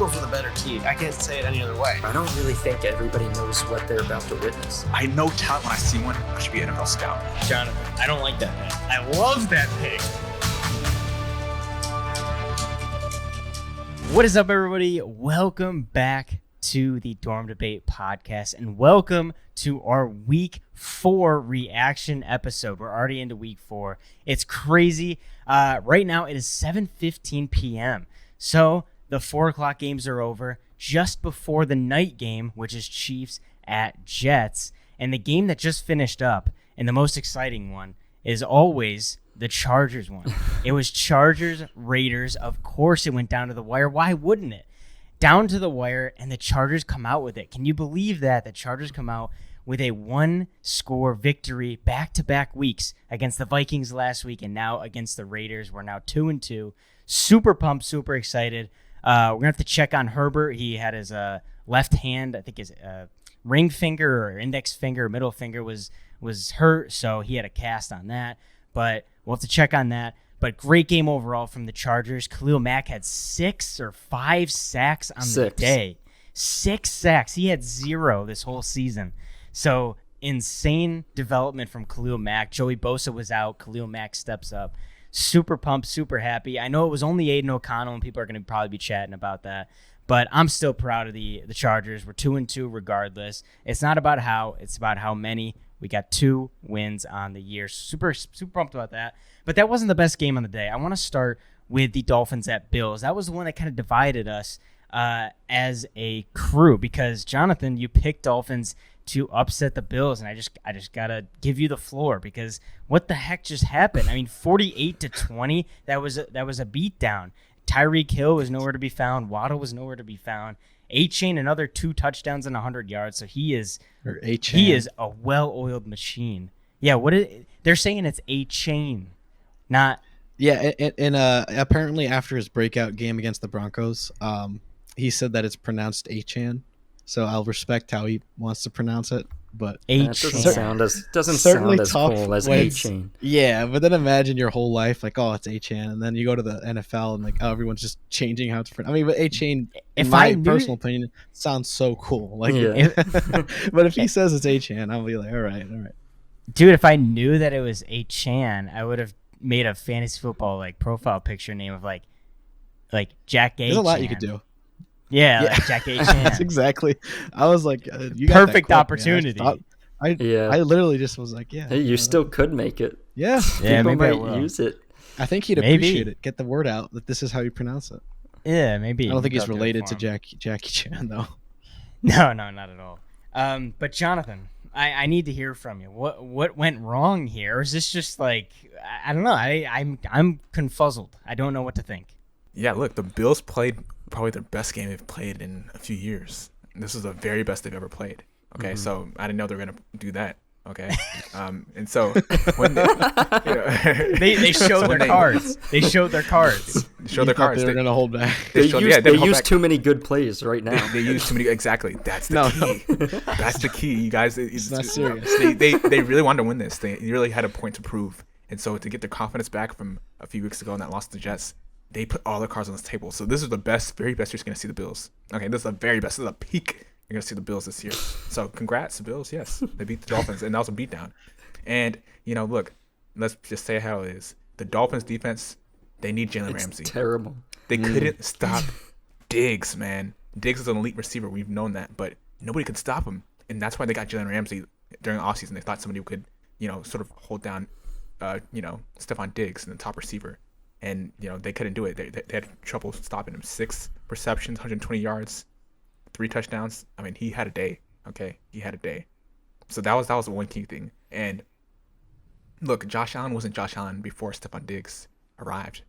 Eagles are the better team. I can't say it any other way. I don't really think everybody knows what they're about to witness. I know talent when I see one. I should be an NFL scout. Jonathan, I don't like that pick. I love that pick. What is up, everybody? Welcome back to the Dorm Debate podcast, and welcome to our Week 4 reaction episode. We're already into Week 4. It's crazy. Right now, it is 7:15 p.m., so the 4 o'clock games are over just before the night game, which is Chiefs at Jets. And the game that just finished up, and the most exciting one, is always the Chargers one. It was Chargers-Raiders. Of course it went down to the wire. Why wouldn't it? Down to the wire, and the Chargers come out with it. Can you believe that? The Chargers come out with a one-score victory back-to-back weeks against the Vikings last week and now against the Raiders. We're now 2-2. Super pumped, super excited. We're going to have to check on Herbert. He had his left hand, I think his ring finger or index finger or middle finger was hurt, so he had a cast on that. But we'll have to check on that. But great game overall from the Chargers. Khalil Mack had 6 or 5 sacks on the day. 6 sacks. He had 0 this whole season. So insane development from Khalil Mack. Joey Bosa was out. Khalil Mack steps up. Super pumped, super happy. I know it was only Aiden O'Connell, and people are going to probably be chatting about that. But I'm still proud of the Chargers. We're 2-2 regardless. It's not about how. It's about how many. We got 2 wins on the year. Super pumped about that. But that wasn't the best game on the day. I want to start with the Dolphins at Bills. That was the one that kind of divided us as a crew because, Jonathan, you picked Dolphins to upset the Bills, and I just got to give you the floor because what the heck just happened? I mean, 48-20, that was a beatdown. Tyreek Hill was nowhere to be found. Waddle was nowhere to be found. A-Chain, another 2 touchdowns and 100 yards. So he is a well-oiled machine. Yeah, they're saying it's A-Chain, not. Yeah, and apparently after his breakout game against the Broncos, he said that it's pronounced A-Chan. So I'll respect how he wants to pronounce it, but doesn't sound as cool as A-Chain. Yeah, but then imagine your whole life like, oh, it's A-Chan, and then you go to the NFL and like, oh, everyone's just changing how it's pronounced. I mean, but A-Chain, in my personal opinion, sounds so cool. Like, yeah. But if he says it's A-Chan, I'll be like, all right. Dude, if I knew that it was A-Chan, I would have made a fantasy football like profile picture name of like Jack A-Chan. There's a lot you could do. Yeah. Like Jack A-Chan. That's exactly. I was like, you got perfect that opportunity. I literally just was like, yeah. Hey, you still could make it. Yeah. People might use it. I think he'd appreciate it. Get the word out that this is how you pronounce it. Yeah, maybe. I don't think he's related to Jackie Chan though. No, not at all. But Jonathan, I need to hear from you. What went wrong here? Or is this just like I don't know? I'm confuzzled. I don't know what to think. Yeah, look, the Bills played probably their best game they've played in a few years. This is the very best they've ever played. Okay, so I didn't know they were gonna do that. Okay, and so when they showed their cards. They showed their cards. They're gonna hold back. They used too many good plays right now. They used too many. Exactly. That's the key. That's the key, you guys. It's not serious. They really wanted to win this. They really had a point to prove, and so to get their confidence back from a few weeks ago in that loss to the Jets, they put all their cards on the table. So this is the very best you're going to see the Bills. Okay, this is the very best. This is a peak you're going to see the Bills this year. So congrats to Bills. Yes, they beat the Dolphins, and that was a beatdown. And, look, let's just say how it is. The Dolphins defense, they need Jalen Ramsey. Terrible. They couldn't stop Diggs, man. Diggs is an elite receiver. We've known that. But nobody could stop him. And that's why they got Jalen Ramsey during the offseason. They thought somebody could, sort of hold down, Stephon Diggs and the top receiver. And, they couldn't do it. They had trouble stopping him. 6 receptions, 120 yards, 3 touchdowns. I mean, he had a day, okay? He had a day. So that was the one key thing. And, look, Josh Allen wasn't Josh Allen before Stephon Diggs arrived.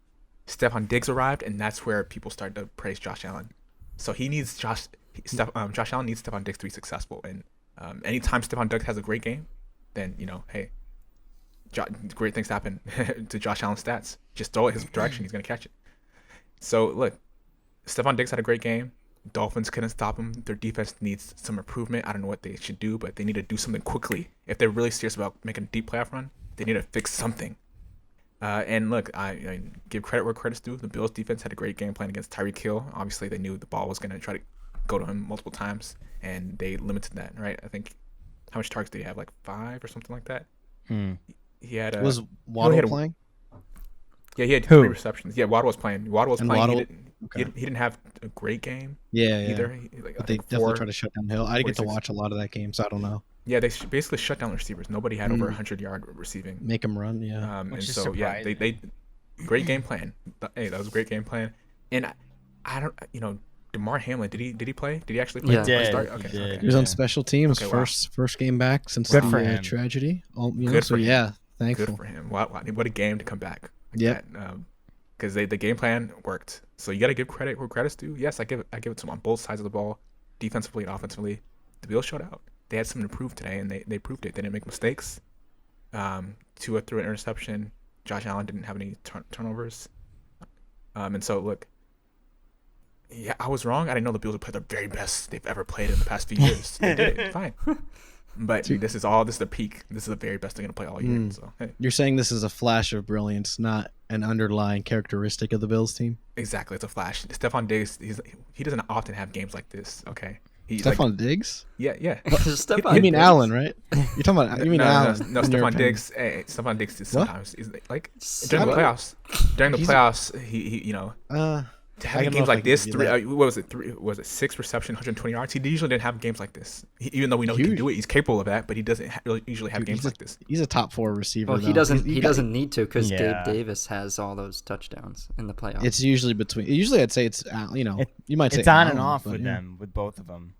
Stephon Diggs arrived, and that's where people started to praise Josh Allen. So he needs Josh Allen needs Stephon Diggs to be successful. And anytime Stephon Diggs has a great game, then, hey, great things happen to Josh Allen's stats. Just throw it his direction. He's going to catch it. So, look, Stephon Diggs had a great game. Dolphins couldn't stop him. Their defense needs some improvement. I don't know what they should do, but they need to do something quickly. If they're really serious about making a deep playoff run, they need to fix something. And look, I give credit where credit's due. The Bills defense had a great game plan against Tyreek Hill. Obviously, they knew the ball was going to try to go to him multiple times, and they limited that, right? I think, how much targets did he have? Like 5 or something like that? He had was Waddle playing? Yeah, he had 3 receptions. Yeah, Waddle was playing. Waddle, he didn't have a great game. Yeah. Either. But they definitely tried to shut down Hill. I didn't get to watch a lot of that game, so I don't know. Yeah, they basically shut down the receivers. Nobody had over 100-yard receiving. Make them run, yeah. And so yeah, they great game plan. Hey, that was a great game plan. And I don't, DeMar Hamlin, did he play? Did he actually play? Yeah, he start? did. Okay. He was on special teams, first game back since the tragedy. Yeah, thankful. Good for him. What a game to come back. Yeah. Because the game plan worked. So you got to give credit where credit's due. Yes, I give it to them on both sides of the ball, defensively and offensively. The Bills showed out. They had something to prove today, and they proved it. They didn't make mistakes. Tua threw an interception. Josh Allen didn't have any turnovers. And so, look, yeah, I was wrong. I didn't know the Bills would play their very best they've ever played in the past few years. They did it. Fine. But this is the peak. This is the very best they're going to play all year. So, hey. You're saying this is a flash of brilliance, not an underlying characteristic of the Bills team? Exactly. It's a flash. Stephon Diggs, he doesn't often have games like this, okay? Stephon Diggs? Yeah. You mean Allen, right? You're talking about Allen. No, Stephon Diggs. Hey, Stephon Diggs is sometimes like during the playoffs. During the playoffs, he having games like this. What was it? 6 reception, 120 yards. He usually didn't have games like this. Even though we know he can do it, he's capable of that. But he doesn't usually have games like this. He's a top 4 receiver. Well, he doesn't need to because Gabe Davis has all those touchdowns in the playoffs. It's usually I'd say it's you might say it's on and off with them, with both of them.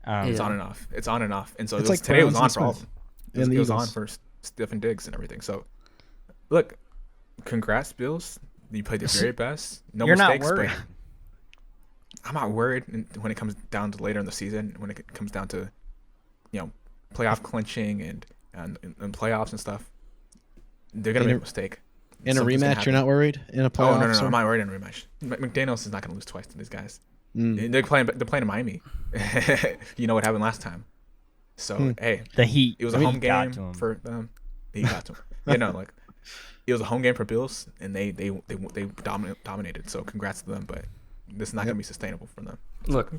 It's on and off. It's on and off. And so today it was on for all of them. It was on for Stephon Diggs and everything. So, look, congrats, Bills. You played your very best. You're mistakes. Not worried. I'm not worried when it comes down to later in the season, when it comes down to, playoff clinching and playoffs and stuff. They're going to make a mistake. In a rematch, you're not worried? In a playoff? Oh, no, I'm not worried in a rematch. McDaniels is not going to lose twice to these guys. They're playing in Miami. You know what happened last time. So, hey. The Heat. It was a home game for them. He got to him. It was a home game for Bills, and they dominated. So congrats to them, but this is not going to be sustainable for them. So look,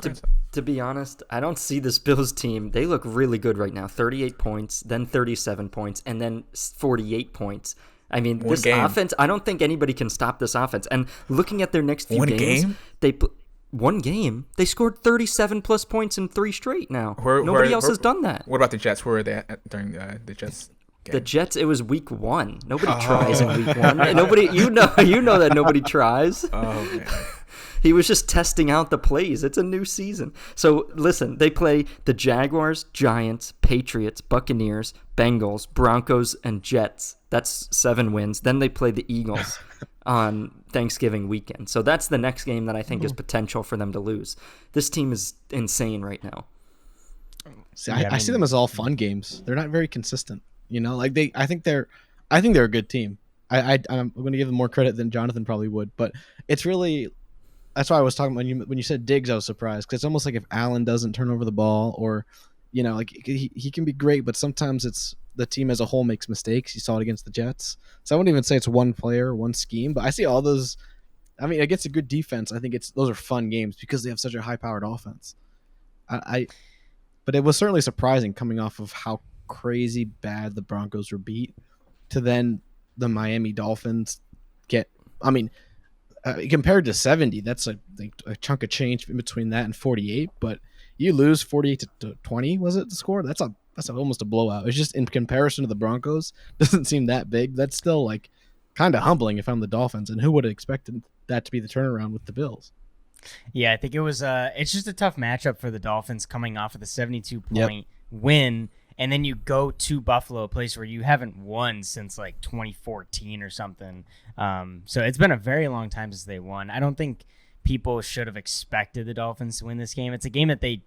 to be honest, I don't see this Bills team. They look really good right now. 38 points, then 37 points, and then 48 points. I mean, this offense, I don't think anybody can stop this offense. And looking at their next few games, one game, they scored 37-plus points in 3 straight now. Nobody else has done that. What about the Jets? Where were they at during the Jets game? The Jets, it was week 1. Nobody tries in week 1. Nobody, you know that nobody tries. Oh, man. He was just testing out the plays. It's a new season. So, listen, they play the Jaguars, Giants, Patriots, Buccaneers, Bengals, Broncos, and Jets. That's 7 wins. Then they play the Eagles on Thanksgiving weekend. So that's the next game that I think is potential for them to lose. This team is insane right now. See, I see them as all fun games. They're not very consistent. I think they're a good team. I'm going to give them more credit than Jonathan probably would, but it's really. That's why I was talking when you said Diggs, I was surprised because it's almost like if Allen doesn't turn over the ball or, he can be great, but sometimes it's the team as a whole makes mistakes. You saw it against the Jets, so I wouldn't even say it's one player, one scheme, but I see all those. I mean, against a good defense, I think those are fun games because they have such a high-powered offense. But it was certainly surprising coming off of how crazy bad the Broncos were beat to then the Miami Dolphins get. I mean. Compared to 70, that's a chunk of change in between that and 48. But you lose 48 to 20, was it the score? That's almost a blowout. It's just in comparison to the Broncos, doesn't seem that big. That's still kind of humbling if I'm the Dolphins. And who would have expected that to be the turnaround with the Bills? Yeah, I think it was. It's just a tough matchup for the Dolphins coming off of the 72-point win. And then you go to Buffalo, a place where you haven't won since 2014 or something. So it's been a very long time since they won. I don't think people should have expected the Dolphins to win this game. It's a game that they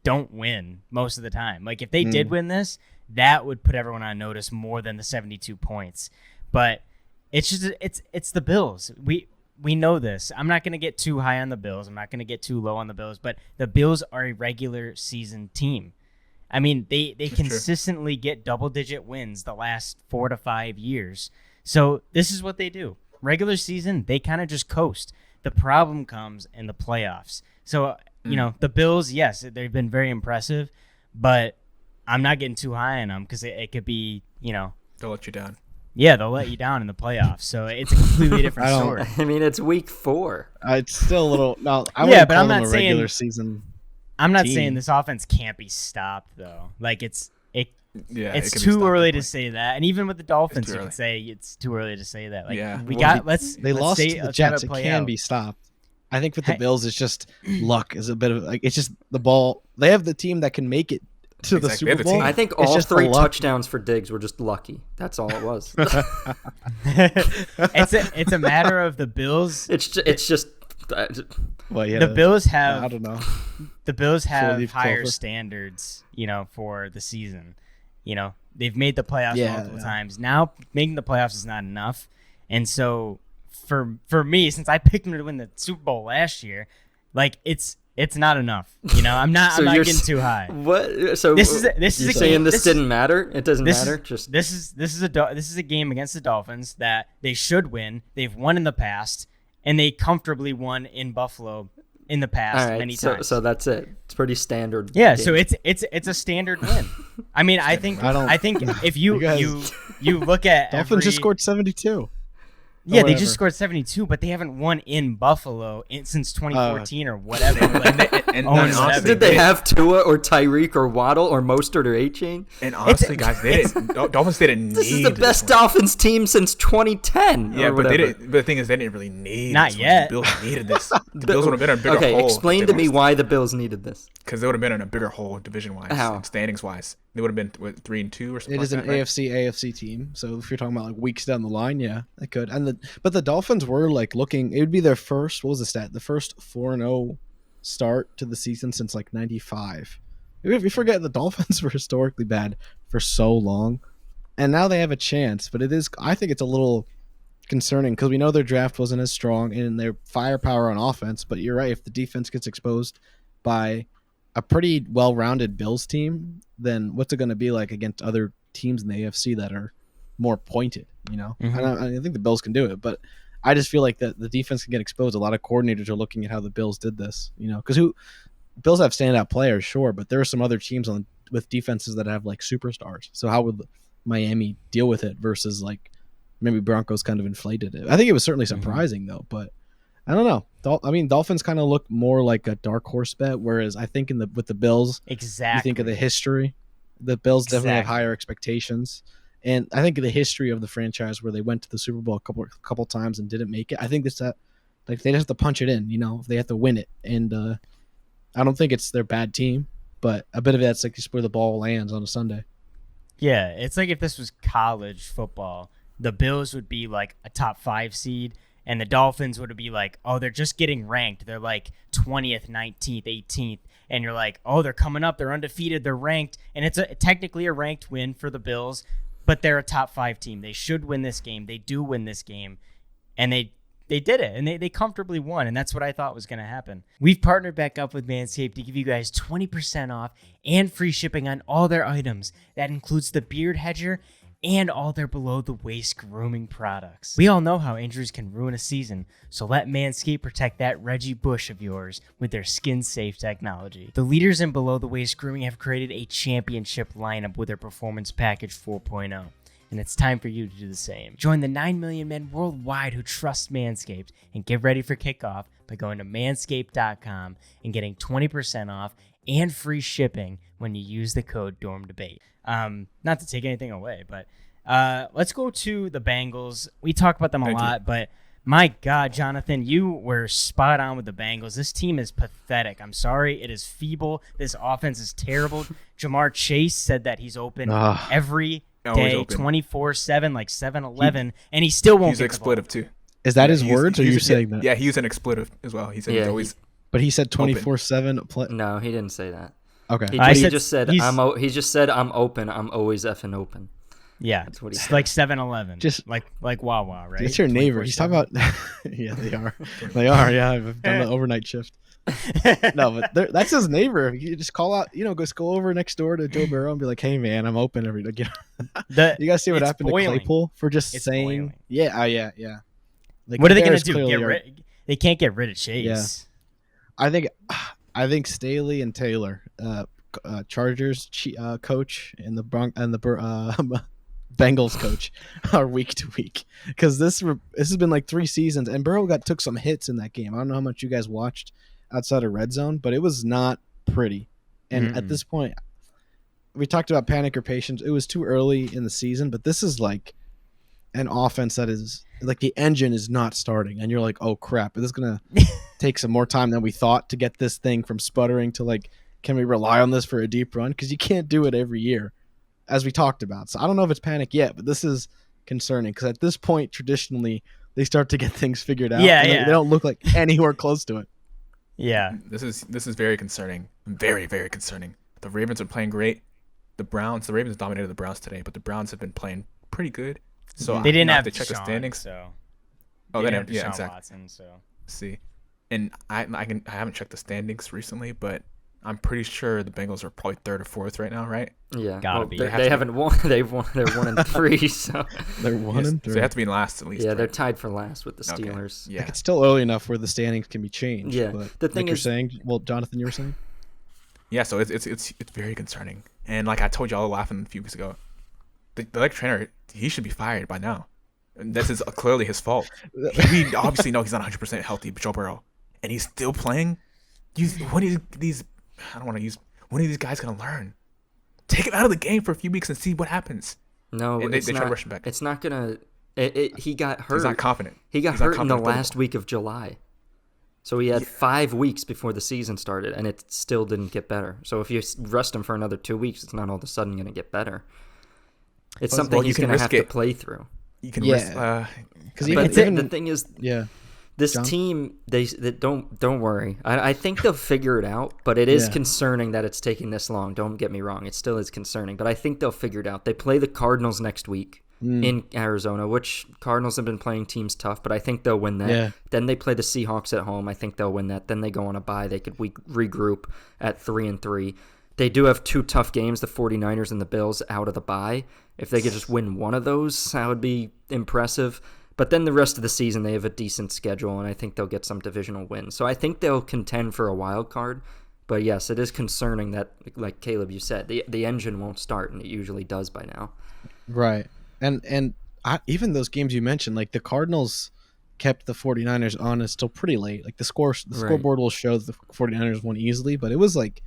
don't win most of the time. If they did win this, that would put everyone on notice more than the 72 points. But it's just it's the Bills. We know this. I'm not going to get too high on the Bills. I'm not going to get too low on the Bills. But the Bills are a regular season team. I mean, they consistently get double-digit wins the last 4 to 5 years. So this is what they do. Regular season, they kind of just coast. The problem comes in the playoffs. So, the Bills, yes, they've been very impressive, but I'm not getting too high on them because it could be, They'll let you down. Yeah, they'll let you down in the playoffs. So it's a completely different story. I mean, it's week 4. It's still a little. No, I yeah, wouldn't but call I'm them not a saying regular season. I'm not team. saying this offense can't be stopped though. Like it's It too early to say that. And even with the Dolphins, you can say it's too early to say that. Like They lost to the Jets. It can be stopped. I think with the Bills, it's just luck is a bit of like it's just the ball. They have the team that can make it to the Super Bowl. I think all 3 touchdowns for Diggs were just lucky. That's all it was. It's a matter of the Bills. It's just. The Bills have. I don't know. The Bills have higher standards, for the season. They've made the playoffs multiple times. Now making the playoffs is not enough, and so for me, since I picked them to win the Super Bowl last year, like it's not enough. I'm not getting too high. What? So this is you're saying this didn't matter? It doesn't matter. This is a game against the Dolphins that they should win. They've won in the past, and they comfortably won in Buffalo in the past many times. So that's it. It's pretty standard. Yeah, game. so it's a standard win. I mean, I think if you look at Dolphins just scored 72. Yeah, they just scored 72, but they haven't won in Buffalo since 2014 or whatever. Did they have Tua or Tyreek or Waddle or Mostert or A-Chain? And honestly, guys, Dolphins didn't need this is the best Dolphins team since 2010. Yeah, but the thing is, they didn't really need Not this. yet. The Bills needed this. The Bills would have been in a bigger hole. Okay, explain to me why the Bills needed this. Because they would have been in a bigger hole division-wise and standings-wise. They would have been 3-2 or something. It is an AFC team, so if you're talking about like weeks down the line, yeah, they could. But the Dolphins were like looking. It would be their first. What was the stat? The first 4-0 start to the season since like '95. We forget the Dolphins were historically bad for so long, and now they have a chance. But it is. I think it's a little concerning because we know their draft wasn't as strong and their firepower on offense. But you're right. If the defense gets exposed by a pretty well-rounded Bills team, then what's it going to be like against other teams in the AFC that are more pointed, Mm-hmm. I think the Bills can do it, but I just feel like the defense can get exposed. A lot of coordinators are looking at how the Bills did this, because Bills have standout players, sure, but there are some other teams with defenses that have like superstars. So how would Miami deal with it versus like maybe Broncos kind of inflated it? I think it was certainly surprising though, but I don't know. Dolphins kind of look more like a dark horse bet, whereas I think with the Bills, exactly, you think of the history. The Bills definitely have higher expectations, and I think of the history of the franchise where they went to the Super Bowl a couple times and didn't make it. I think they just have to punch it in, they have to win it, and I don't think it's their bad team, but a bit of that's like just where the ball lands on a Sunday. Yeah, it's like if this was college football, the Bills would be like a top 5 seed. And the Dolphins would be like, oh, they're just getting ranked. They're like 20th, 19th, 18th. And you're like, oh, they're coming up. They're undefeated. They're ranked. And it's technically a ranked win for the Bills, but they're a top 5 team. They should win this game. They do win this game. And they did it. And they comfortably won. And that's what I thought was going to happen. We've partnered back up with Manscaped to give you guys 20% off and free shipping on all their items. That includes the Beard Hedger and all their below-the-waist grooming products. We all know how injuries can ruin a season, so let Manscaped protect that Reggie Bush of yours with their skin-safe technology. The leaders in below-the-waist grooming have created a championship lineup with their Performance Package 4.0, and it's time for you to do the same. Join the 9 million men worldwide who trust Manscaped and get ready for kickoff by going to manscaped.com and getting 20% off and free shipping when you use the code DORMDebate. Not to take anything away, but let's go to the Bengals. We talk about them a lot, but my God, Jonathan, you were spot on with the Bengals. This team is pathetic. I'm sorry. It is feeble. This offense is terrible. Jamar Chase said that he's open every day, 24/7, like 7-Eleven, and he still won't. He's an expletive too. Is that his words, or are you saying that? Yeah, he used an expletive as well. He said he's always. But he said 24/7. No, he didn't say that. Okay. He just said I'm open. I'm always effing open. Yeah, That's what he it's said. like 7-Eleven, Just- like Wawa, right? It's your neighbor. He's talking about. Yeah, they are. They are. Yeah, I've done the overnight shift. No, but that's his neighbor. You just call out. Just go over next door to Joe Burrow and be like, "Hey, man, I'm open every day." You guys see what It's happened boiling. to Claypool for just It's saying, boiling. "Yeah, yeah." Like, What are they the gonna Bears do? clearly They can't get rid of Chase. I think Staley and Taylor, Chargers coach and the Bengals coach, are week to week, because this has been like 3 seasons, and Burrow took some hits in that game. I don't know how much you guys watched outside of red zone, but it was not pretty. And at this point, we talked about panic or patience. It was too early in the season, but this is like an offense that is like the engine is not starting, and you're like, oh crap, this is gonna take some more time than we thought to get this thing from sputtering to like, can we rely on this for a deep run? Because you can't do it every year, as we talked about. So I don't know if it's panic yet, but this is concerning, because at this point, traditionally, they start to get things figured out. Yeah, and yeah. They don't look like anywhere close to it. Yeah. This is very concerning. Very, very concerning. The Ravens are playing great. The Ravens dominated the Browns today, but the Browns have been playing pretty good. So They didn't have to check the Deshaun, standings. So Oh, they didn't didn't. Yeah, Deshaun exactly. Watson, so See, and I haven't checked the standings recently, but I'm pretty sure the Bengals are probably 3rd or 4th right now, right? Yeah, Gotta be. They haven't won. They've won. They're 1-3. So They're 1 and 3. So they have to be in last at least. yeah, right? they're tied for last with the Okay. Steelers. Yeah. Like, it's still early enough where the standings can be changed. Yeah. But The thing like you're is- saying, well, Jonathan, you were saying? Yeah, so it's very concerning. And like I told y'all laughing a few weeks ago, the electric trainer, he should be fired by now. And this is clearly his fault. We obviously know he's not 100% healthy, Joe Burrow, and he's still playing. When are these guys gonna learn? Take him out of the game for a few weeks and see what happens. No, And it's they try not. to rush him back. It's not gonna. He got hurt. He's not confident. He got He's not hurt in the confident last week of July. So he had 5 weeks before the season started, and it still didn't get better. So if you rest him for another 2 weeks, it's not all of a sudden going to get better. It's something he's going to have to play through. You can Yeah. risk. Because But the thing is, yeah. this John? team, they don't worry. I think they'll figure it out, but it is Yeah. concerning that it's taking this long. Don't get me wrong. It still is concerning, but I think they'll figure it out. They play the Cardinals next week in Arizona, which Cardinals have been playing teams tough, but I think they'll win that. Yeah. Then they play the Seahawks at home. I think they'll win that. Then they go on a bye. They could regroup at 3-3. They do have 2 tough games, the 49ers and the Bills, out of the bye. If they could just win one of those, that would be impressive. But then the rest of the season, they have a decent schedule, and I think they'll get some divisional wins. So I think they'll contend for a wild card. But yes, it is concerning that, like Caleb, you said, the engine won't start, and it usually does by now. Right. And even those games you mentioned, like the Cardinals kept the 49ers honest till pretty late. Like the scoreboard will show that the 49ers won easily, but it was like,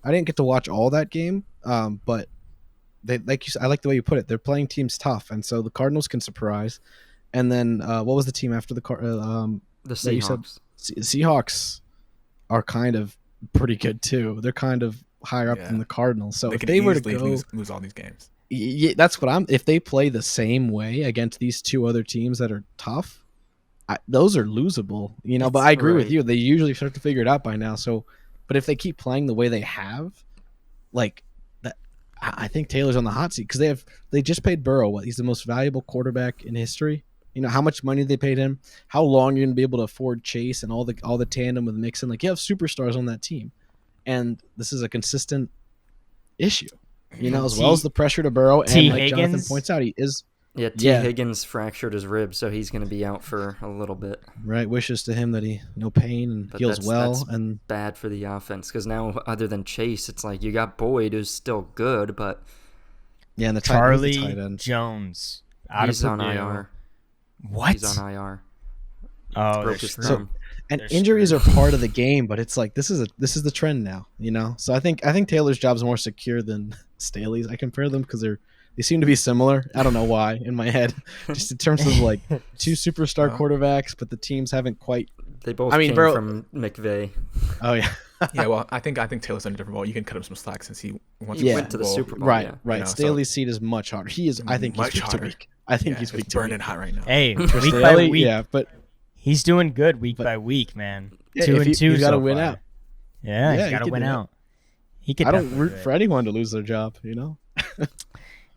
I didn't get to watch all that game. But they, like you said, I like the way you put it. They're playing teams tough, and so the Cardinals can surprise. And then what was the team after the The that you said? Seahawks. Seahawks are kind of pretty good too. They're kind of higher up Yeah. than the Cardinals. So They if could they were to easily go, lose all these games. yeah, that's what if they play the same way against these 2 other teams that are tough, those are losable, But I agree with right. you. They usually start to figure it out by now. So, but if they keep playing the way they have, like that, I think Taylor's on the hot seat, because they just paid Burrow. He's the most valuable quarterback in history. How much money they paid him, how long you're gonna be able to afford Chase and all the tandem with Mixon. Like, you have superstars on that team, and this is a consistent issue. As well as the pressure to Burrow, and like Jonathan Higgins? points out, he is Yeah, Higgins fractured his ribs, so he's going to be out for a little bit. right. Wishes to him that he no pain and But heals that's well. And bad for the offense, because now, other than Chase, it's like you got Boyd, who's still good, but yeah, and the Charlie tight end. Jones out he's of on Purdue. IR. What? He's on IR. Oh, Broke that's his true. thumb. And They're injuries screwed. are part of the game, but it's like this is the trend now, So I think Taylor's job's more secure than Staley's. I compare them because they seem to be similar. I don't know why in my head, just in terms of like 2 superstar quarterbacks, but the teams haven't quite. They both came came Burrow- from McVay. Oh yeah, Yeah, well, I think Taylor's on a different ball. You can cut him some slack since he wants Yeah. to went to the Super Bowl. right, yeah. right. so- Staley's seat is much harder. He is. I think he's Much week to harder. week. I think he's it's week to burning week. hot right now. Hey, For week by Staley, week, yeah, but he's doing good week But- by week, man. yeah, 2 if and he- 2 he's gotta so win far. out. Yeah, Yeah, he's he got to could win do that. out. He could. I don't definitely root do it. for anyone to lose their job.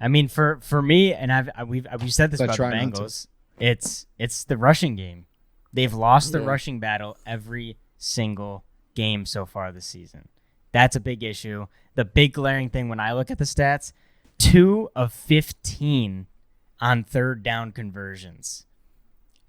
I mean, for me, and we've said this about the Bengals. It's the rushing game. They've lost the rushing battle every single game so far this season. That's a big issue. The big glaring thing when I look at the stats, 2 of 15 on third down conversions.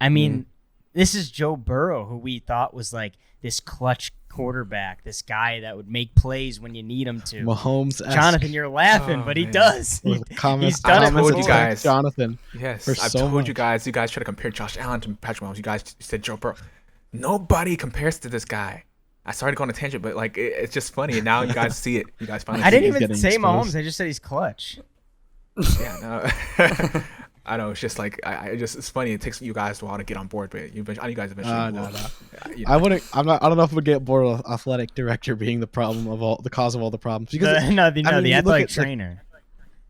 I mean, this is Joe Burrow, who we thought was like this clutch quarterback, this guy that would make plays when you need him to. Mahomes. Jonathan, you're laughing, but he does. He's done it told you guys. Jonathan. Yes, I've told you guys. You guys try to compare Josh Allen to Patrick Mahomes. You guys said Joe Burrow. Nobody compares to this guy. I started to go on a tangent, but like it's just funny. And now you guys see it. You guys finally. I didn't even say Mahomes. I just said he's clutch. Yeah, no. I know, it's just like it's funny. It takes you guys a while to get on board, but I know you guys eventually. No. I wouldn't. I don't know if we'd get bored of athletic director being the problem of the cause of all the problems. Because the athletic trainer.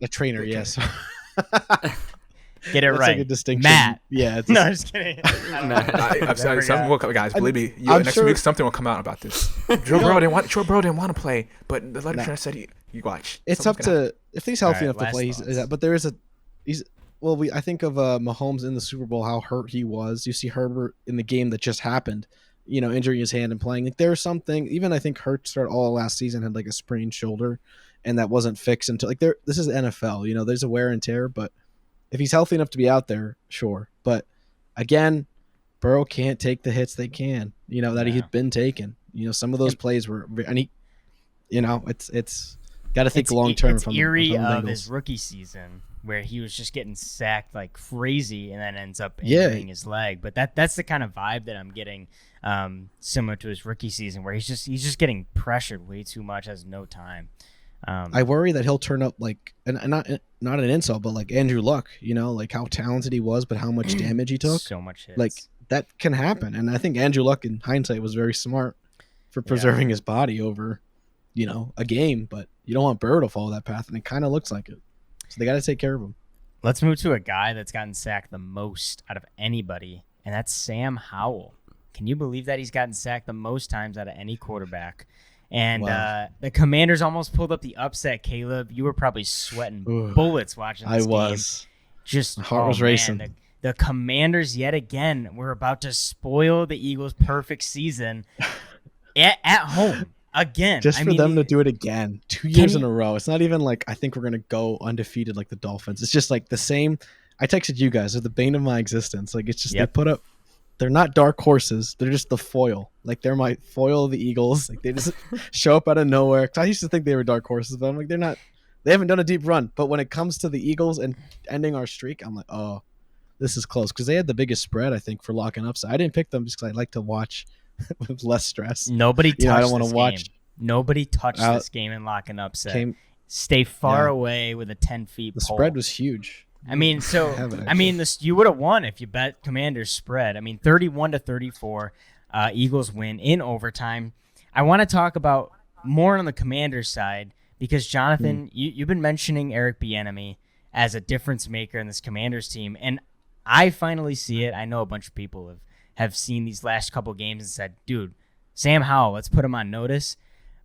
The trainer, yes. Get it right. Like a distinction. Matt. Yeah. No, I'm just kidding. Something will come, guys. Believe me. Next week, something will come out about this. Joe Burrow didn't want to play, but the letter trainer said you watch. It's up to if he's healthy enough to play. But there is he's. Well, I think of Mahomes in the Super Bowl, how hurt he was. You see Herbert in the game that just happened, injuring his hand and playing. Like there's something. Even I think Hurts started all last season had like a sprained shoulder, and that wasn't fixed until like there. This is NFL. There's a wear and tear, but if he's healthy enough to be out there, sure. But again, Burrow can't take the hits they can. That he's been taking. Some of those plays were, and he, it's got to think long term. It's eerie of his rookie season, where he was just getting sacked like crazy and then ends up injuring his leg. But that's the kind of vibe that I'm getting, similar to his rookie season, where he's just getting pressured way too much, has no time. I worry that he'll turn up like, and not an insult, but like Andrew Luck, like how talented he was, but how much damage he took. So much hits. Like that can happen. And I think Andrew Luck in hindsight was very smart for preserving his body over, a game, but you don't want Burrow to follow that path. And it kind of looks like it. So they got to take care of him. Let's move to a guy that's gotten sacked the most out of anybody, and that's Sam Howell. Can you believe that he's gotten sacked the most times out of any quarterback? And the Commanders almost pulled up the upset, Caleb. You were probably sweating bullets watching this game. I was. Just my heart was racing. The Commanders, yet again, were about to spoil the Eagles' perfect season at home. Again, just for them to do it again 2 years in a row. It's not even like I think we're gonna go undefeated like the Dolphins. It's just like the same. I texted you guys. They're the bane of my existence. Like it's just they put up. They're not dark horses. They're just the foil. Like they're my foil of the Eagles. Like they just show up out of nowhere. I used to think they were dark horses, but I'm like they're not. They haven't done a deep run. But when it comes to the Eagles and ending our streak, I'm like, oh, this is close because they had the biggest spread I think for locking up. So I didn't pick them just because I like to watch. With less stress. Nobody touched I don't want to watch. Nobody touched this game in lock and upset. Stay far away with a 10-feet pole. The spread was huge. I mean, you would have won if you bet Commanders spread. I mean, 31-34, Eagles win in overtime. I want to talk about more on the Commanders side because Jonathan, you've been mentioning Eric Bieniemy as a difference maker in this Commanders team, and I finally see it. I know a bunch of people have seen these last couple games and said, dude, Sam Howell, let's put him on notice.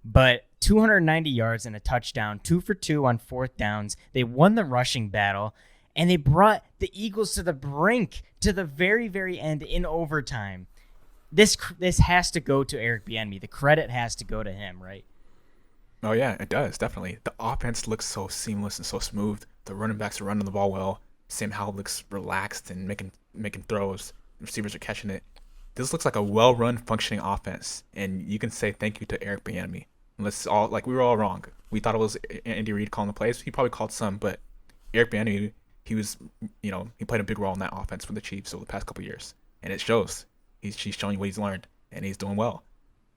But 290 yards and a touchdown, 2 for 2 on fourth downs. They won the rushing battle, and they brought the Eagles to the brink, to the very, very end in overtime. This has to go to Eric Bieniemy. The credit has to go to him, right? Oh, yeah, it does, definitely. The offense looks so seamless and so smooth. The running backs are running the ball well. Sam Howell looks relaxed and making throws. Receivers are catching it. This looks like a well-run, functioning offense, and you can say thank you to Eric Bieniemy. We were all wrong. We thought it was Andy Reid calling the plays. He probably called some, but Eric Bieniemy, he was, he played a big role in that offense for the Chiefs over the past couple of years, and it shows. He's showing what he's learned, and he's doing well.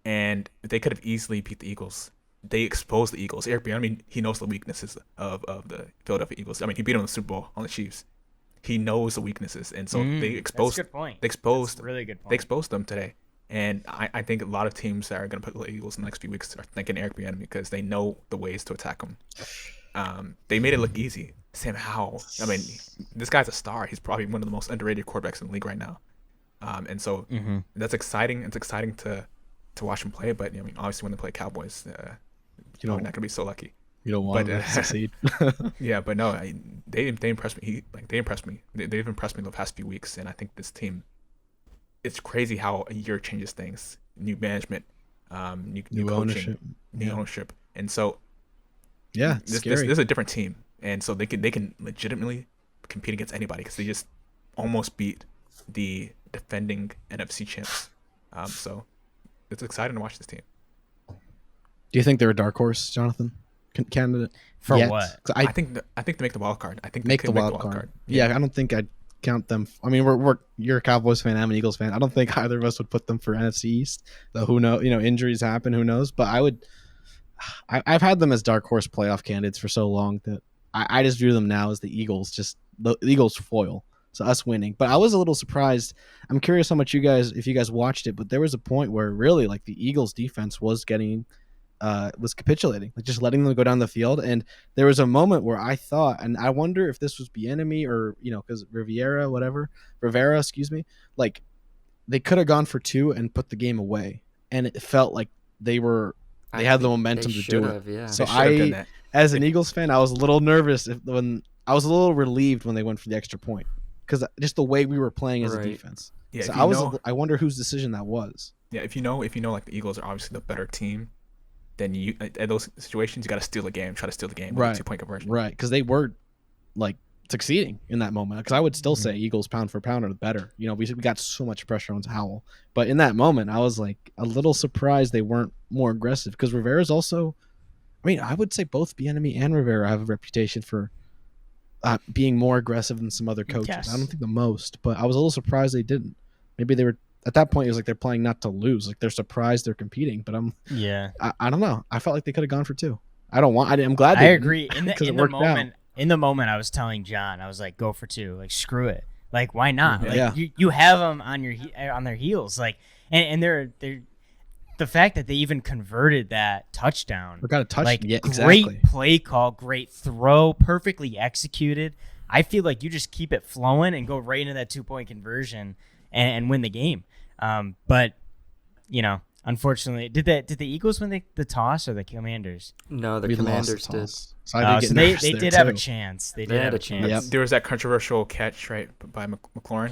And they could have easily beat the Eagles. They exposed the Eagles. Eric Bieniemy, he knows the weaknesses of the Philadelphia Eagles. I mean, he beat them in the Super Bowl on the Chiefs. He knows the weaknesses, and so they exposed. That's a good point. They exposed. That's a really good point. They exposed them today, and I think a lot of teams that are going to put the Eagles in the next few weeks are thinking Eric Bieniemy because they know the ways to attack them. They made it look easy. Sam Howell. I mean, this guy's a star. He's probably one of the most underrated quarterbacks in the league right now, and so that's exciting. It's exciting to watch him play. But I mean, obviously when they play Cowboys, you're not going to be so lucky. You don't want them to succeed. Yeah, but no, they impressed me. They impressed me. They've impressed me the past few weeks, and I think this team. It's crazy how a year changes things. New management, new coaching, ownership, new ownership, and so this is a different team, and so they can legitimately compete against anybody because they just almost beat the defending NFC champs. So it's exciting to watch this team. Do you think they're a dark horse, Jonathan? Candidate for yet? what? I think they make the wild card. I think make the wild card. Yeah, I don't think I'd count them. I mean, you're a Cowboys fan. I'm an Eagles fan. I don't think either of us would put them for NFC East. Though who knows? Injuries happen. Who knows? But I would. I've had them as dark horse playoff candidates for so long that I just view them now as the Eagles. Just the Eagles foil. So us winning. But I was a little surprised. I'm curious how much if you guys watched it. But there was a point where really like the Eagles defense was capitulating, like just letting them go down the field. And there was a moment where I thought, and I wonder if this was Bieniemy or because Rivera, like they could have gone for 2 and put the game away, and it felt like they had the momentum to do it. Yeah. So as an Eagles fan, I was a little nervous I was a little relieved when they went for the extra point because just the way we were playing as a defense. Yeah. So I wonder whose decision that was. Yeah. If you know, like the Eagles are obviously the better team. Then you in those situations you got to steal the game, try to steal the game with a 2-point conversion. Right, because they were like succeeding in that moment. Because I would still say Eagles pound for pound are better. We got so much pressure on Howell, but in that moment I was like a little surprised they weren't more aggressive. Because Rivera's also, I mean, I would say both Bieniemy and Rivera have a reputation for being more aggressive than some other coaches. Yes. I don't think the most, but I was a little surprised they didn't. Maybe they were. At that point, it was like they're playing not to lose. Like they're surprised they're competing. But I don't know. I felt like they could have gone for 2. I'm glad. I agree. In the moment, I was telling John, I was like, go for 2. Like screw it. Like why not? Like you have them on their heels. Like and they're the fact that they even converted that touchdown. We got a touchdown. Like exactly. Great play call, great throw, perfectly executed. I feel like you just keep it flowing and go right into that 2-point conversion and win the game. But unfortunately, did the Eagles win the toss or the Commanders? No, the Commanders did. So they did have a chance. They did have a chance. Yep. There was that controversial catch right by McLaurin.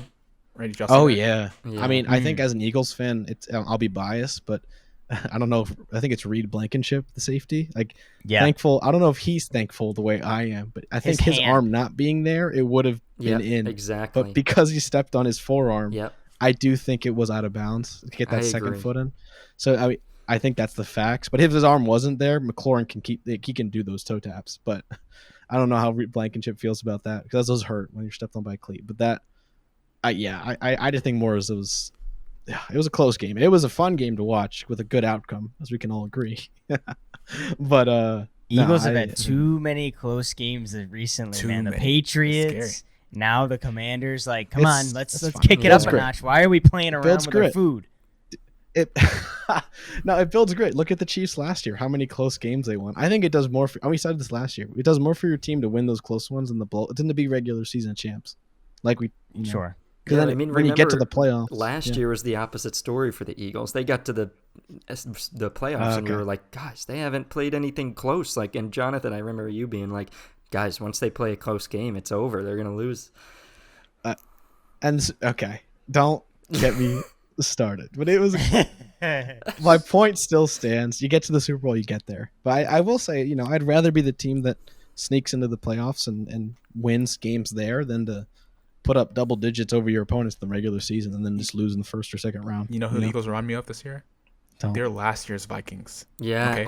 Right? Yeah. I mean, I think as an Eagles fan, I'll be biased, but I don't know. I think it's Reed Blankenship, the safety. Thankful. I don't know if he's thankful the way I am, but I think his arm not being there, it would have been in. Exactly. But because he stepped on his forearm. Yep. I do think it was out of bounds to get that second foot in. So I think that's the facts. But if his arm wasn't there, McLaurin can do those toe taps. But I don't know how Blankenship feels about that because those hurt when you're stepped on by a cleat. But I just think more as it was a close game. It was a fun game to watch with a good outcome, as we can all agree. But Eagles have had too many close games recently, man. The Patriots. Now the Commanders, like, come on, let's kick it up a notch. Why are we playing around with our food? It builds grit. Look at the Chiefs last year. How many close games they won. I think it does more we said this last year. It does more for your team to win those close ones than to be regular season champs. Like sure. Because when you get to the playoffs. Last year was the opposite story for the Eagles. They got to the playoffs and you were like, guys, they haven't played anything close. Like, and Jonathan, I remember you being like, guys, once they play a close game, it's over. They're going to lose. Don't get me started. But it was my point still stands. You get to the Super Bowl, you get there. But I will say, I'd rather be the team that sneaks into the playoffs and wins games there than to put up double digits over your opponents in the regular season and then just lose in the first or second round. You know who the Eagles remind me of this year? They're last year's Vikings. Yeah. Okay?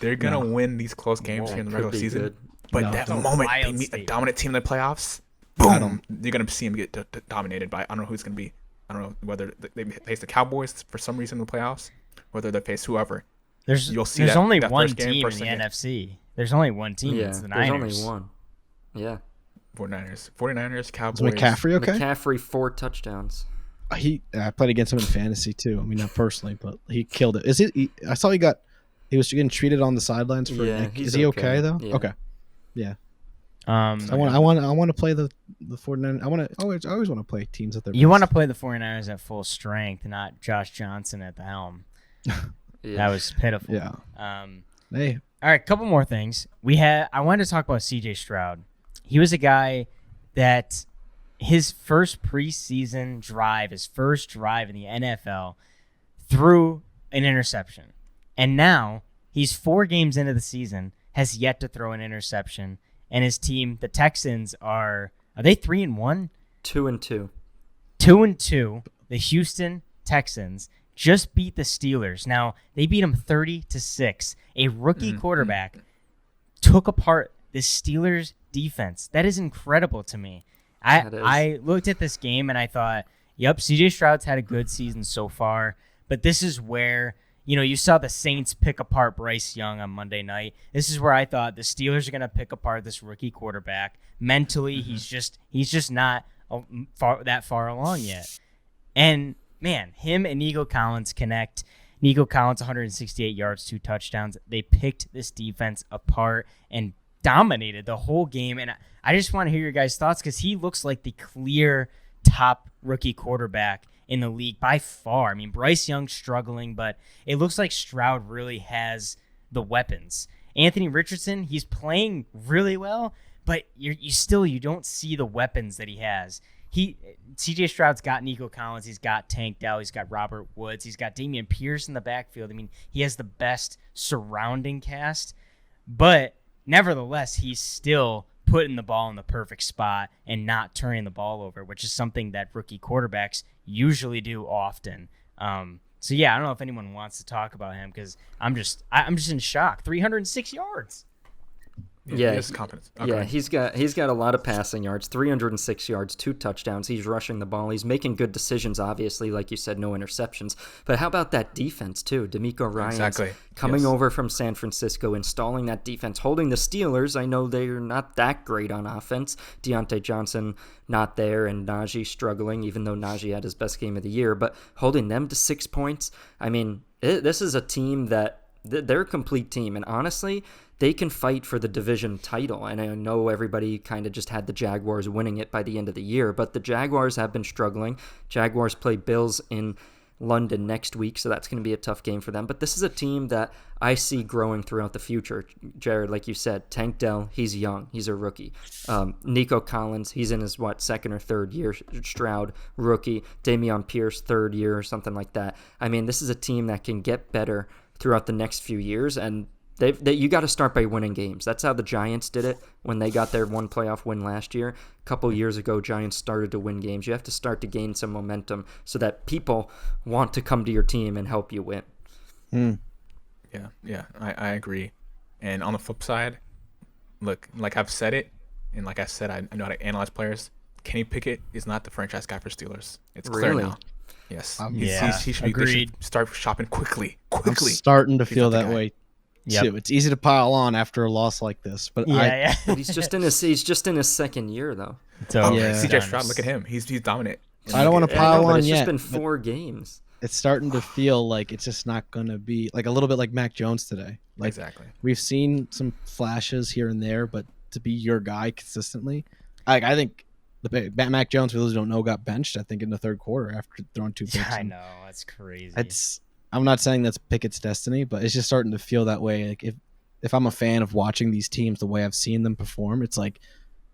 They're going to win these close games here in the regular season. Good. But that moment they meet a dominant team in the playoffs, boom, you're going to see them get dominated by, I don't know who it's going to be. I don't know whether they face the Cowboys for some reason in the playoffs, whether they face whoever. There's only one team in the NFC. There's only one team. It's the Niners. There's only one. Yeah. 49ers, Cowboys. Is McCaffrey okay? McCaffrey 4 touchdowns. I played against him in fantasy too. I mean, not personally, but he killed it. I saw he was getting treated on the sidelines for. Yeah, is he okay though? Yeah. Okay. Yeah. I want to play the 49ers. I always want to play teams at their best. You want to play the 49ers at full strength, not Josh Johnson at the helm. That was pitiful. Yeah. Hey, All right, couple more things. I wanted to talk about CJ Stroud. He was a guy that his first preseason drive, his first drive in the NFL, threw an interception. And now he's 4 games into the season, has yet to throw an interception. And his team, the Texans, are they 3-1? 2-2. 2-2. The Houston Texans just beat the Steelers. Now, they beat them 30-6. A rookie quarterback took apart the Steelers defense. That is incredible to me. I looked at this game and I thought, yep, CJ Stroud's had a good season so far, but this is where, you saw the Saints pick apart Bryce Young on Monday night. This is where I thought the Steelers are going to pick apart this rookie quarterback. Mentally, he's just not that far along yet. And man, him and Nico Collins connect. Nico Collins, 168 yards, 2 touchdowns. They picked this defense apart and dominated the whole game. And I just want to hear your guys' thoughts because he looks like the clear top rookie quarterback in the league by far. I mean, Bryce Young's struggling, but it looks like Stroud really has the weapons. Anthony Richardson, he's playing really well, but you don't see the weapons that he has. CJ Stroud's got Nico Collins, he's got Tank Dell, he's got Robert Woods, he's got Dameon Pierce in the backfield. I mean, he has the best surrounding cast, but nevertheless, he's still putting the ball in the perfect spot and not turning the ball over, which is something that rookie quarterbacks usually do often. So yeah, I don't know if anyone wants to talk about him because I'm just in shock. 306 yards. Yeah, he has confidence. Okay. Yeah, he's got a lot of passing yards, 306 yards, 2 touchdowns. He's rushing the ball. He's making good decisions, obviously, like you said, no interceptions. But how about that defense, too? D'Amico Ryans coming over from San Francisco, installing that defense, holding the Steelers. I know they're not that great on offense. Deontay Johnson not there and Najee struggling, even though Najee had his best game of the year. But holding them to 6 points, I mean, this is a team that they're a complete team. And honestly, they can fight for the division title. And I know everybody kind of just had the Jaguars winning it by the end of the year, but the Jaguars have been struggling. Jaguars play Bills in London next week, so that's going to be a tough game for them. But this is a team that I see growing throughout the future. Jared, like you said, Tank Dell, he's young. He's a rookie. Nico Collins, he's in his, second or third year. Stroud, rookie. Dameon Pierce, third year or something like that. I mean, this is a team that can get better throughout the next few years, and you got to start by winning games. That's how the Giants did it when they got their one playoff win last year. A couple years ago, Giants started to win games. You have to start to gain some momentum so that people want to come to your team and help you win. Yeah, I agree. And on the flip side, look, like I've said it, and like I said, I know how to analyze players. Kenny Pickett is not the franchise guy for Steelers. It's clear now. Yes. He should agreed. Start shopping quickly. I'm starting to feel that way. Yep. It's easy to pile on after a loss like this, but but he's just in his second year though. So CJ Stroud, look at him. He's dominant. I don't want to pile on yet. It's just been 4 games. It's starting to feel like it's just not going to be like a little bit like Mac Jones today. Like, exactly. We've seen some flashes here and there, but to be your guy consistently, I think the Mac Jones, for those who don't know, got benched. I think in the third quarter after throwing 2 picks. I know, that's crazy. I'm not saying that's Pickett's destiny, but it's just starting to feel that way. Like if I'm a fan of watching these teams the way I've seen them perform, it's like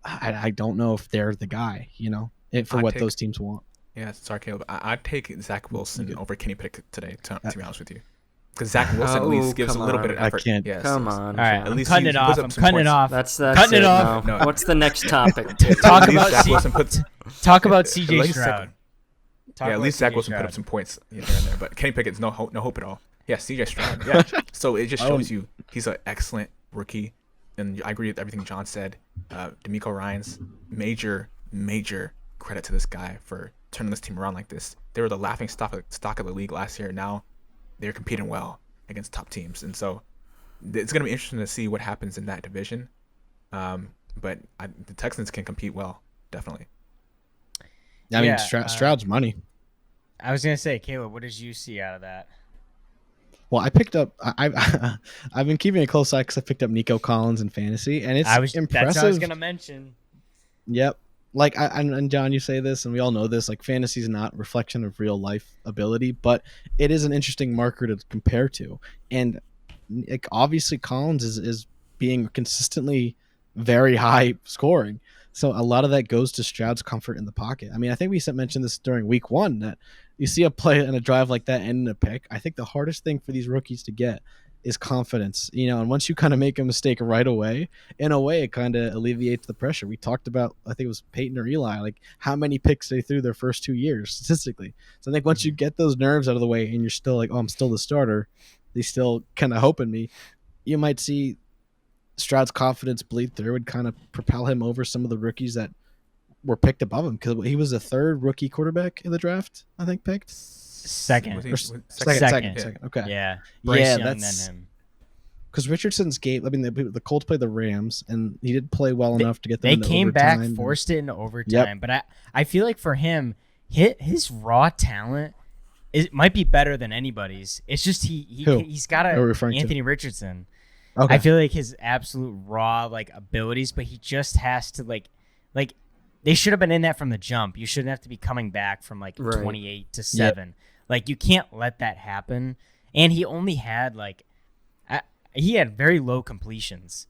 I don't know if they're the guy, for what those teams want. Yeah, sorry, Caleb. I'd take Zach Wilson over Kenny Pickett today, to be honest with you. Because Zach Wilson at least gives a little bit of effort. I can't. Yes, come on. All right, I'm cutting it off. That's cutting it off. No. What's the next topic? Talk about CJ Stroud. At least Zach Wilson put up some points here and there, but Kenny Pickett's no hope at all. Yeah, CJ Stroud. Yeah, so it just shows you he's an excellent rookie, and I agree with everything John said. D'Amico Ryans, major credit to this guy for turning this team around like this. They were the laughing stock of the league last year. Now they're competing well against top teams, and so it's going to be interesting to see what happens in that division. But the Texans can compete well, definitely. I mean, Stroud's money. I was gonna say, Caleb, what did you see out of that? Well, I picked up. I've been keeping a close eye because I picked up Nico Collins in fantasy, and it's impressive. That's what I was gonna mention. Yep. Like and John, you say this, and we all know this. Like, fantasy is not a reflection of real life ability, but it is an interesting marker to compare to. And like obviously Collins is being consistently very high scoring. So a lot of that goes to Stroud's comfort in the pocket. I mean, I think we mentioned this during week 1 that you see a play and a drive like that end in a pick. I think the hardest thing for these rookies to get is confidence, and once you kind of make a mistake right away, in a way, it kind of alleviates the pressure. We talked about, I think it was Peyton or Eli, like how many picks they threw their first 2 years statistically. So I think once you get those nerves out of the way and you're still like, oh, I'm still the starter, they still kind of hope in me, you might see Stroud's confidence bleed through and kind of propel him over some of the rookies that were picked above him, because he was the 3rd rookie quarterback in the draft, I think, picked. Second. Second. Okay. Yeah. Bryce Young, that's then him. Because Richardson's game. I mean, the Colts played the Rams, and he did play well enough to get them. They into came back, overtime. forced it into overtime. Yep. But I feel like for him, his raw talent might be better than anybody's. It's just he's got Anthony Richardson. Okay. I feel like his absolute raw abilities, but he just has to like they should have been in that from the jump. You shouldn't have to be coming back from 28 to 7. Yep. You can't let that happen. And he only had he had very low completions.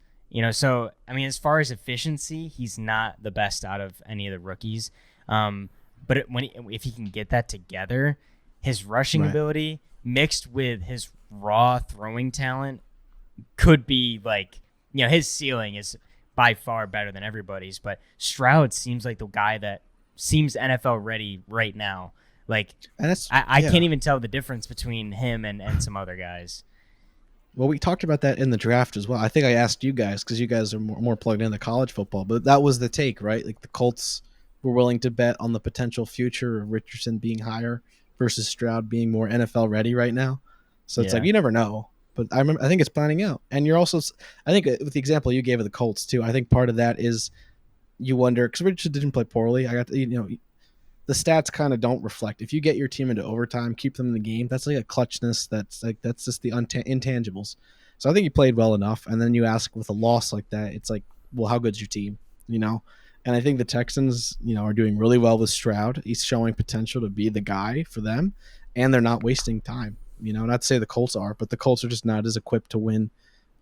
So I mean, as far as efficiency, he's not the best out of any of the rookies. But if he can get that together, his rushing ability mixed with his raw throwing talent could be his ceiling is by far better than everybody's. But Stroud seems like the guy that seems NFL ready right now. I can't even tell the difference between him and some other guys. Well, we talked about that in the draft as well. I think I asked you guys because you guys are more plugged into college football, but that was the take, right? The Colts were willing to bet on the potential future of Richardson being higher versus Stroud being more NFL ready right now. So it's you never know. But I think it's planning out. And you're also, I think with the example you gave of the Colts too, I think part of that is you wonder, because Richardson didn't play poorly. The stats kind of don't reflect. If you get your team into overtime, keep them in the game, that's a clutchness. That's just the intangibles. So I think he played well enough. And then you ask with a loss like that, it's well, how good's your team? And I think the Texans, are doing really well with Stroud. He's showing potential to be the guy for them, and they're not wasting time. Not to say the Colts are, but the Colts are just not as equipped to win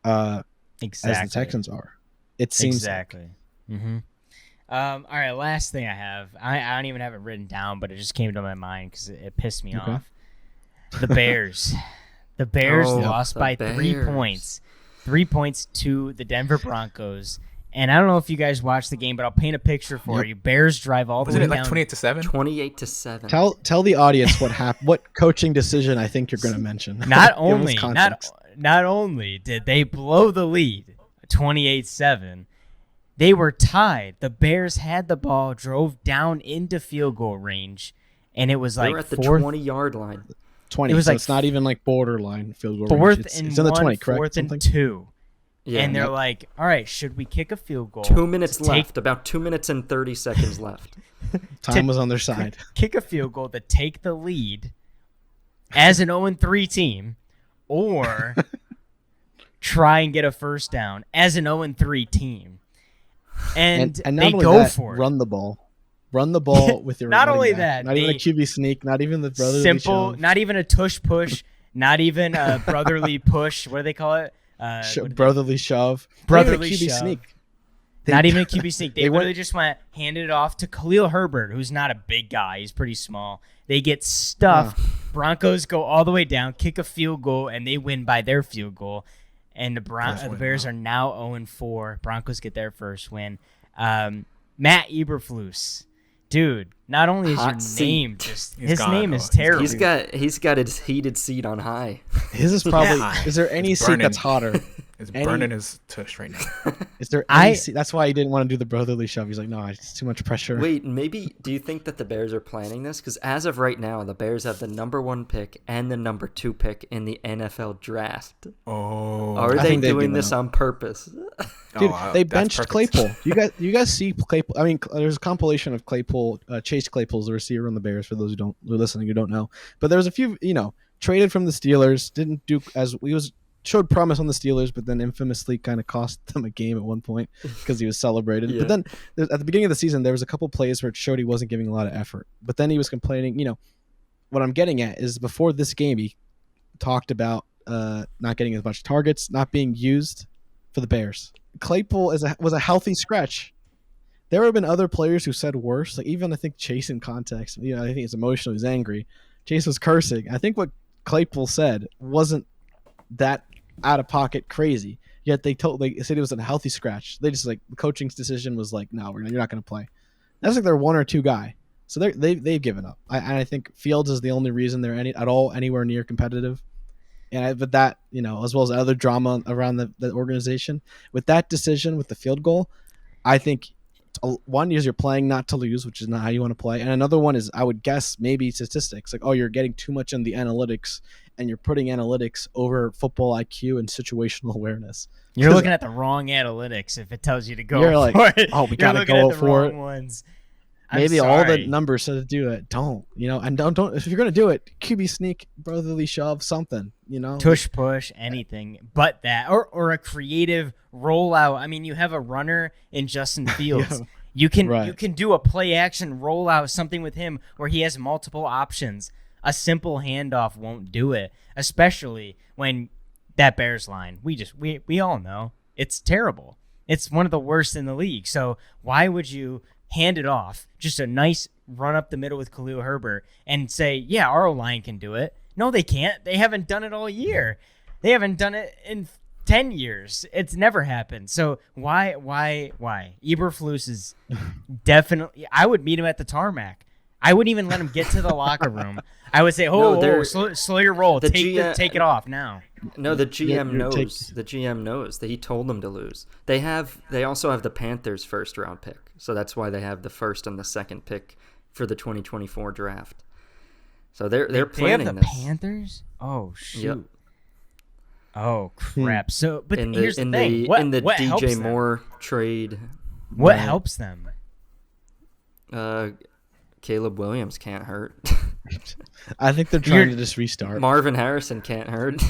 as the Texans are. It seems exactly. Mm-hmm. All right, last thing I have. I don't even have it written down, but it just came to my mind because it pissed me off. The Bears. The Bears lost by 3 points. 3 points to the Denver Broncos. And I don't know if you guys watched the game, but I'll paint a picture for you. Bears drive all the way down. Was it 28-7? 28-7. Tell the audience what happened. What coaching decision I think you're going to mention. Not only did they blow the lead, 28-7. They were tied. The Bears had the ball, drove down into field goal range, and it was they were at the 20-yard line. 20. It was it's not even borderline field goal range. It's in the 20, correct? Fourth and 2. Yeah, and they're all right, should we kick a field goal? 2 minutes left. About 2 minutes and 30 seconds left. Time was on their side. Kick a field goal to take the lead as an 0-3 team, or try and get a first down as an 0-3 team. And not they only go that, for it. Run the ball with your not running only back. that, not even a QB sneak, not even the brotherly simple, shove. not even a tush push, not even a brotherly push. What do they call it? Brotherly shove. Brotherly QB shove. sneak. Not even a QB sneak. They literally just handed it off to Khalil Herbert, who's not a big guy. He's pretty small. They get stuffed. Broncos go all the way down, kick a field goal, and they win by their field goal. And the Bears are now 0-4. Broncos get their first win. Matt Eberflus, dude. Not only is your name just his name is terrible. He's got his heated seat on high. His is probably. Is there any seat that's hotter? It's burning his tush right now. Is there any seat? That's why he didn't want to do the brotherly shove. He's like, no, it's too much pressure. Wait, maybe do you think that the Bears are planning this? Because as of right now, the Bears have the number 1 pick and the number 2 pick in the NFL draft. Oh, are they doing this on purpose? Dude, they benched Claypool. You guys see Claypool? I mean, there's a compilation of Claypool. Chase Claypool's the receiver on the Bears. For those who are listening, who don't know, but there was a few, traded from the Steelers. Didn't do as showed promise on the Steelers, but then infamously kind of cost them a game at one point because he was celebrated. Yeah. But then at the beginning of the season, there was a couple plays where it showed he wasn't giving a lot of effort. But then he was complaining. What I'm getting at is before this game, he talked about not getting as much targets, not being used for the Bears. Claypool was a healthy scratch. There have been other players who said worse. Like even I think Chase in context, I think it's emotional. He's angry. Chase was cursing. I think what Claypool said wasn't that out of pocket crazy. Yet they said it was a healthy scratch. They just the coaching's decision was no, you're not going to play. That's their one or two guy. So they've given up. I think Fields is the only reason they're anywhere near competitive. But that, as well as other drama around the organization, with that decision with the field goal, I think one is you're playing not to lose, which is not how you want to play, and another one is I would guess maybe statistics, you're getting too much in the analytics, and you're putting analytics over football IQ and situational awareness. You're looking at the wrong analytics if it tells you to go for it. Oh, we gotta go for it. Ones. Maybe all the numbers said to do it. Don't, and don't if you're gonna do it, QB sneak, brotherly shove, something, tush push, anything but that, or a creative rollout. I mean, you have a runner in Justin Fields. You can do a play action rollout, something with him where he has multiple options. A simple handoff won't do it, especially when that Bears line. We all know it's terrible. It's one of the worst in the league. So why would you hand it off, just a nice run up the middle with Khalil Herbert, and say, yeah, our line can do it? No, they can't. They haven't done it all year. They haven't done it in 10 years. It's never happened. So why? Eberflus is definitely – I would meet him at the tarmac. I wouldn't even let him get to the locker room. I would say, slow your roll. Take it off now. No, the GM knows. The GM knows that he told them to lose. They also have the Panthers' first round pick, so that's why they have the first and the second pick for the 2024 draft. So they're planning have the this. Panthers? Oh shoot! Yep. Oh crap! So, but here's the thing: in the DJ Moore trade, what helps them? Caleb Williams can't hurt. I think they're trying to just restart. Marvin Harrison can't hurt.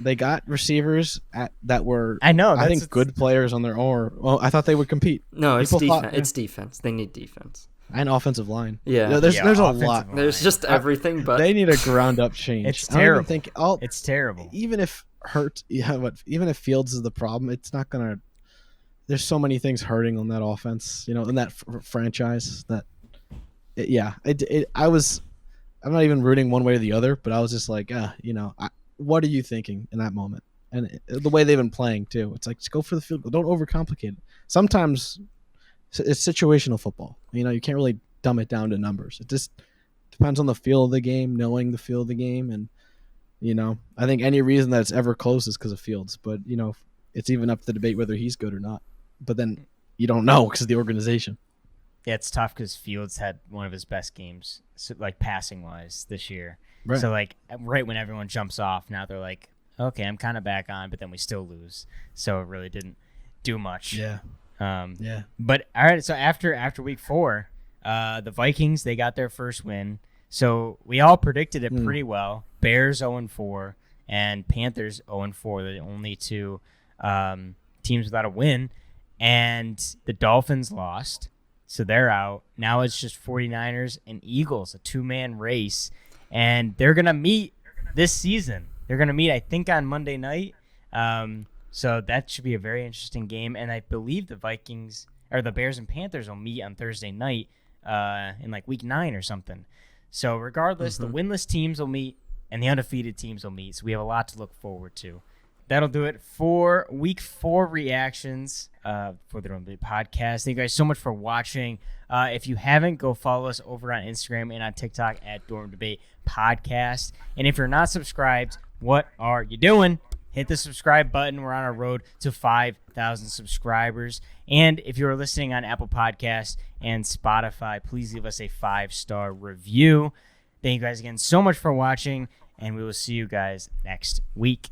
They got receivers that were, I think, good players on their own. Well, I thought they would compete. No, it's defense. It's defense. They need defense. And offensive line. Yeah. There's a lot. Line. There's just everything, but they need a ground up change. It's terrible. It's terrible. Even if even if Fields is the problem, it's not gonna. There's so many things hurting on that offense, in that franchise. That, I'm not even rooting one way or the other, but I was just what are you thinking in that moment? And the way they've been playing too, it's just go for the field goal. Don't overcomplicate it. Sometimes it's situational football. You can't really dumb it down to numbers. It just depends on the feel of the game, knowing the feel of the game, and I think any reason that it's ever close is because of Fields. But it's even up to debate whether he's good or not. But then you don't know because of the organization. Yeah, it's tough because Fields had one of his best games, passing wise, this year. Right. So right when everyone jumps off, now they're like, okay, I'm kind of back on, but then we still lose. So it really didn't do much. Yeah. Yeah. But all right, so after week 4, the Vikings, they got their first win. So we all predicted it pretty well. Bears 0-4 and Panthers 0-4. They're the only two teams without a win. And the Dolphins lost. So they're out. Now it's just 49ers and Eagles, a 2-man race. And they're going to meet this season. They're going to meet, I think, on Monday night. So that should be a very interesting game. And I believe the Bears and Panthers will meet on Thursday night in week 9 or something. So regardless, the winless teams will meet and the undefeated teams will meet. So we have a lot to look forward to. That'll do it for week 4 reactions for the Dorm Debate podcast. Thank you guys so much for watching. If you haven't, go follow us over on Instagram and on TikTok at Dorm Debate Podcast. And if you're not subscribed, what are you doing? Hit the subscribe button. We're on our road to 5,000 subscribers. And if you're listening on Apple Podcasts and Spotify, please leave us a 5-star review. Thank you guys again so much for watching, and we will see you guys next week.